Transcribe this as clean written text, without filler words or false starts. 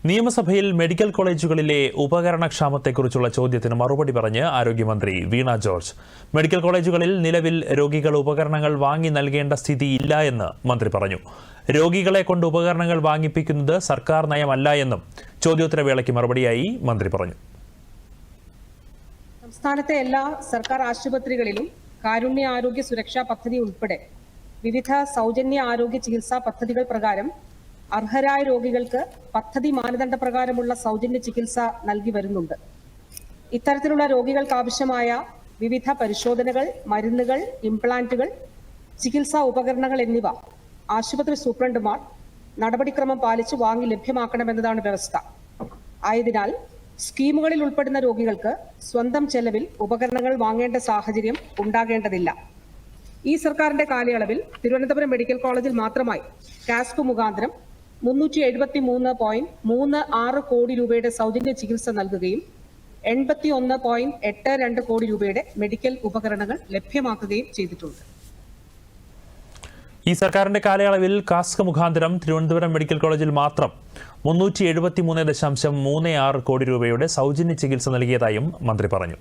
നിയമസഭയിൽ മെഡിക്കൽ കോളേജുകളിലെ ഉപകരണക്ഷാമത്തെക്കുറിച്ചുള്ള ചോദ്യത്തിന് മറുപടി പറഞ്ഞ് ആരോഗ്യമന്ത്രി വീണ ജോർജ്. മെഡിക്കൽ കോളേജുകളിൽ നിലവിൽ രോഗികൾ ഉപകരണങ്ങൾ വാങ്ങി നൽകേണ്ട സ്ഥിതിയില്ല എന്ന് മന്ത്രി പറഞ്ഞു. രോഗികളെ കൊണ്ട് ഉപകരണങ്ങൾ വാങ്ങിപ്പിക്കുന്നത് സർക്കാർ നയമല്ല എന്നും ചോദ്യോത്തരവേളയ്ക്ക് മറുപടിയായി മന്ത്രി പറഞ്ഞു. സംസ്ഥാനത്തെ എല്ലാ സർക്കാർ ആശുപത്രികളിലും കാരുണ്യ ആരോഗ്യ സുരക്ഷാ പദ്ധതി ഉൾപ്പെടെ വിവിധ സൗജന്യ ആരോഗ്യ ചികിത്സാ പദ്ധതികൾ പ്രകാരം അർഹരായ രോഗികൾക്ക് പദ്ധതി മാനദണ്ഡ പ്രകാരമുള്ള സൗജന്യ ചികിത്സ നൽകി വരുന്നുണ്ട്. ഇത്തരത്തിലുള്ള രോഗികൾക്ക് ആവശ്യമായ വിവിധ പരിശോധനകൾ, മരുന്നുകൾ, ഇംപ്ലാന്റുകൾ, ചികിത്സാ ഉപകരണങ്ങൾ എന്നിവ ആശുപത്രി സൂപ്രണ്ടുമാർ നടപടിക്രമം പാലിച്ച് വാങ്ങി ലഭ്യമാക്കണമെന്നതാണ് വ്യവസ്ഥ. ആയതിനാൽ സ്കീമുകളിൽ ഉൾപ്പെടുന്ന രോഗികൾക്ക് സ്വന്തം ചെലവിൽ ഉപകരണങ്ങൾ വാങ്ങേണ്ട സാഹചര്യം ഉണ്ടാകേണ്ടതില്ല. ഈ സർക്കാരിന്റെ കാലയളവിൽ തിരുവനന്തപുരം മെഡിക്കൽ കോളേജിൽ മാത്രമായി കാസ്ക് മുഖാന്തരം 373.36 കോടി രൂപയുടെ സൗജന്യ ചികിത്സ നൽകുകയും 81.82 കോടി രൂപയുടെ മെഡിക്കൽ ഉപകരണങ്ങൾ ലഭ്യമാക്കുകയും ചെയ്തിട്ടുണ്ട്. ഈ സർക്കാരിന്റെ കാലയളവിൽ കാസ്ക് മുഖാന്തരം തിരുവനന്തപുരം മെഡിക്കൽ കോളേജിൽ മാത്രം 373.36 കോടി രൂപയുടെ സൗജന്യ ചികിത്സ നൽകിയതായും മന്ത്രി പറഞ്ഞു.